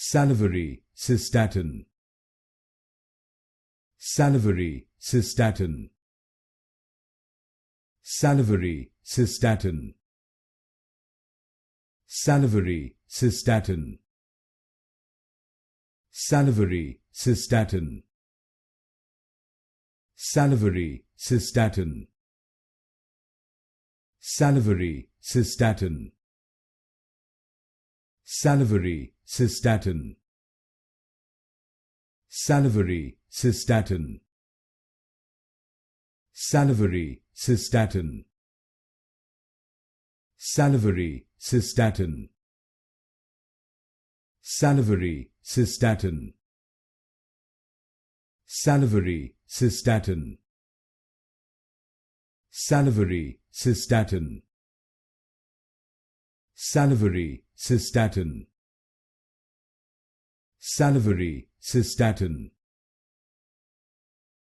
Salivary cystatin. Salivary cystatin. Salivary cystatin. Salivary cystatin. Salivary cystatin. Salivary cystatin. Salivary cystatin. Salivary cystatin. Salivary cystatin. Salivary cystatin. Salivary cystatin. Salivary cystatin. Salivary cystatin. Salivary cystatin. Salivary cystatin. Salivary cystatin.